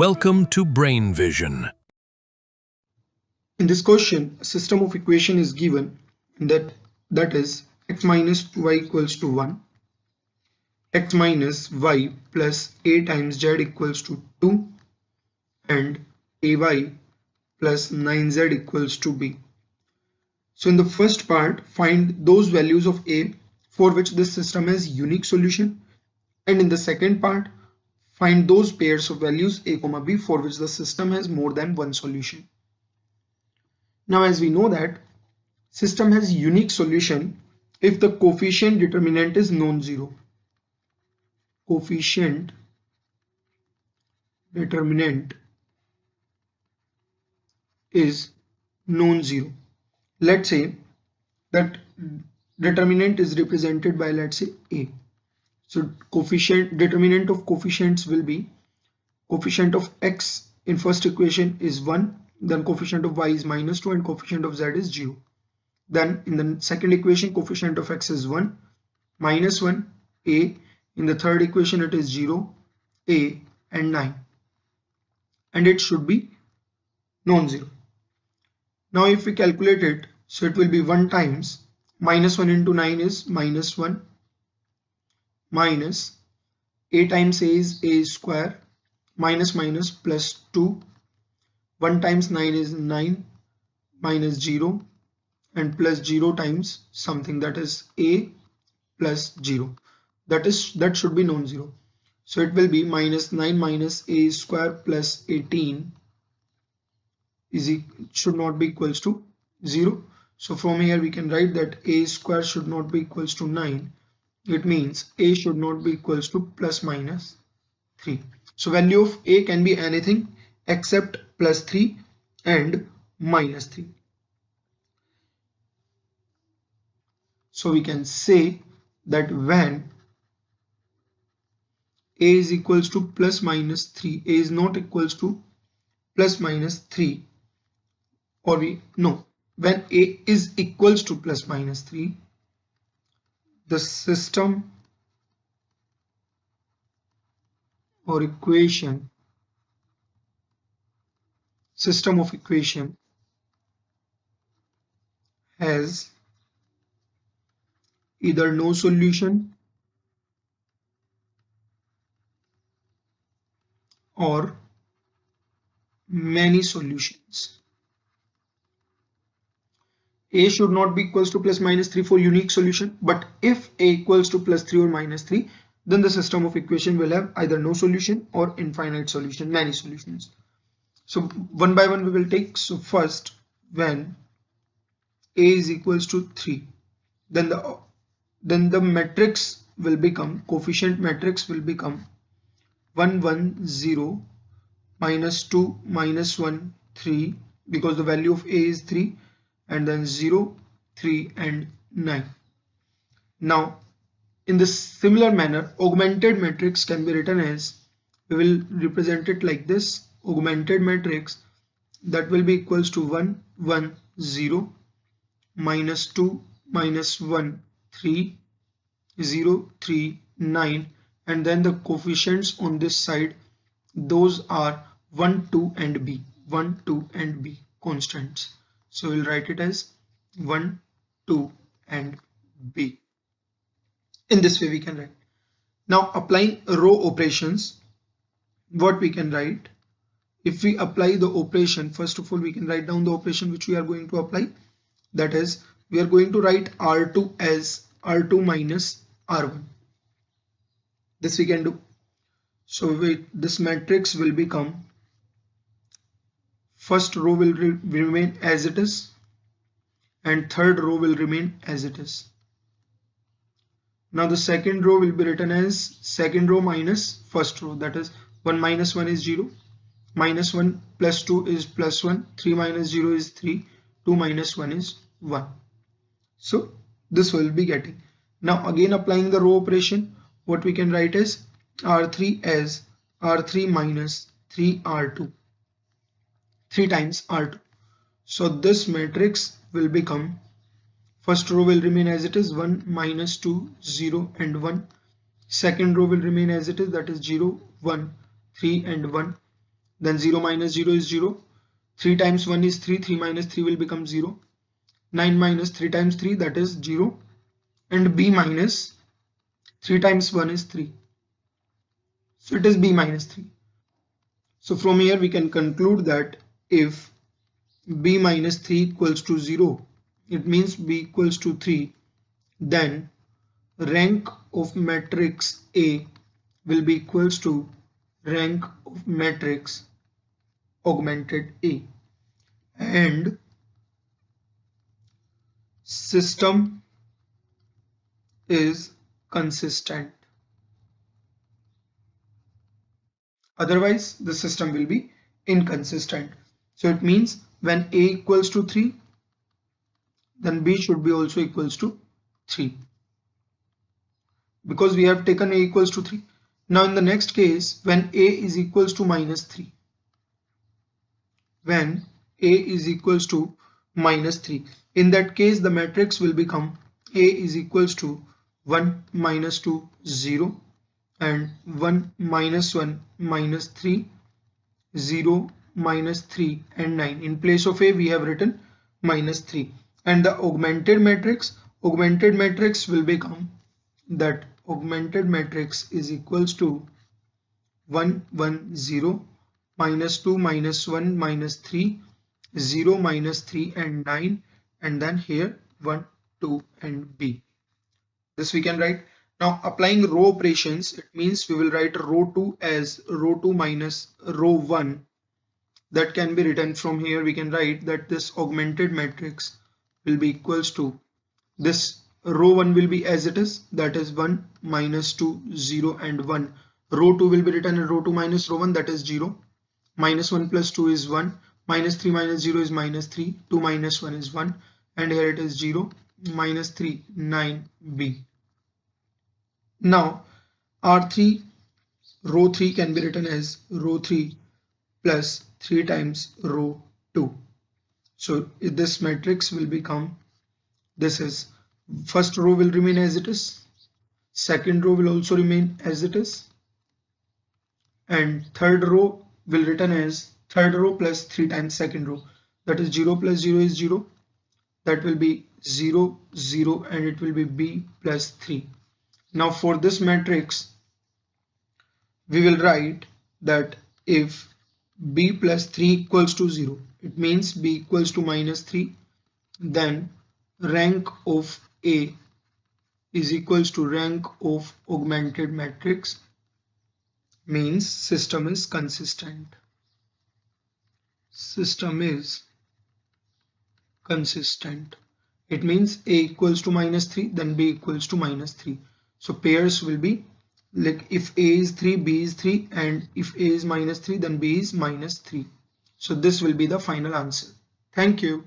Welcome to Brain Vision. In this question, a system of equation is given that is x minus y equals to 1, x minus y plus a times z equals to 2, and ay plus 9z equals to b. So in the first part, find those values of a for which this system has unique solution, and in the second part, find those pairs of values a, b for which the system has more than one solution. Now, as we know that system has unique solution if the coefficient determinant is non-zero. Coefficient determinant is non-zero. Let's say that determinant is represented by, let's say, a. So determinant of coefficients will be coefficient of x in first equation is 1, then coefficient of y is -2, and coefficient of z is 0. Then in the second equation, coefficient of x is 1, -1, a. In the third equation, it is 0, a, and 9. And it should be non-zero. Now if we calculate it, so it will be 1 times -1 into 9 is -1, minus a times a is a square, minus minus plus 2, 1 times 9 is 9, minus 0, and plus 0 times something, that is a plus 0. That should be non-zero. So it will be -9 minus a square plus 18 should not be equals to 0. So from here we can write that a square should not be equals to 9. It means a should not be equals to plus minus 3. So value of a can be anything except plus 3 and minus 3. So we can say that when a is equals to plus minus 3, a is not equals to plus minus 3, or when a is equals to plus minus 3, the system of equation has either no solution or many solutions. A should not be equals to plus minus 3 for unique solution, but if a equals to plus 3 or minus 3, then the system of equation will have either no solution or infinite solution, many solutions. So one by one we will take. So first, when a is equals to 3, then the matrix will become, coefficient matrix will become 1 1 0 -2 -1 3, because the value of a is 3, and then 0 3 and 9. Now in this similar manner, augmented matrix can be written as, we will represent it like this: augmented matrix that will be equals to 1 1 0 -2 -1 3 0 3 9, and then the coefficients on this side, those are 1 2 and b, 1 2 and b constants. So we'll write it as 1 2 and b. In this way we can write. Now applying row operations, what we can write, if we apply the operation, first of all we can write down the operation which we are going to apply. That is, we are going to write R2 as R2 minus R1. This we can do. So this matrix will become, first row will remain as it is, and third row will remain as it is. Now the second row will be written as second row minus first row, that is 1 minus 1 is 0, -1 plus 2 is plus 1, 3 minus 0 is 3, 2 minus 1 is 1. So this will be getting. Now again applying the row operation, what we can write is R3 as R3 minus 3R2, 3 times R2. So this matrix will become, first row will remain as it is, 1 -2 0 and 1. Second row will remain as it is, that is 0 1 3 and 1. then 0 minus 0 is 0. 3 times 1 is 3, 3 minus 3 will become 0. 9 minus 3 times 3, that is 0. And b minus 3 times 1 is 3. So it is b minus 3. So from here we can conclude that if b minus 3 equals to 0, it means b equals to 3, then rank of matrix A will be equals to rank of matrix augmented A, and system is consistent. Otherwise the system will be inconsistent. So it means when A equals to 3, then B should be also equals to 3, because we have taken A equals to 3. Now in the next case, when A is equals to minus 3, when A is equals to minus 3, in that case the matrix will become A is equals to 1 minus 2 0, and 1 minus 1 minus 3 0 minus 3 and 9. In place of A we have written minus 3, and the augmented matrix will become that augmented matrix is equals to 1 1 0 minus 2 minus 1 minus 3 0 minus 3 and 9, and then here 1 2 and b. This we can write. Now applying row operations, it means we will write row 2 as row 2 minus row 1. That can be written from here. We can write that this augmented matrix will be equals to this row 1 will be as it is, that is 1 minus 2 0 and 1. Row 2 will be written in row 2 minus row 1, that is 0. Minus 1 plus 2 is 1. Minus 3 minus 0 is minus 3. 2 minus 1 is 1. And here it is 0. Minus 3 9b. Now R3 row 3 can be written as row 3 plus 3 times row 2. So this matrix will become, this is, first row will remain as it is, second row will also remain as it is, and third row will written as third row plus 3 times second row, that is 0 plus 0 is 0, that will be 0 0, and it will be b plus 3. Now for this matrix we will write that if b plus 3 equals to 0, it means b equals to minus 3, then rank of A is equals to rank of augmented matrix, means system is consistent. System is consistent. It means A equals to minus 3, then B equals to minus 3. So pairs will be like if A is 3, B is 3, and if A is minus 3, then B is minus 3. So this will be the final answer. Thank you.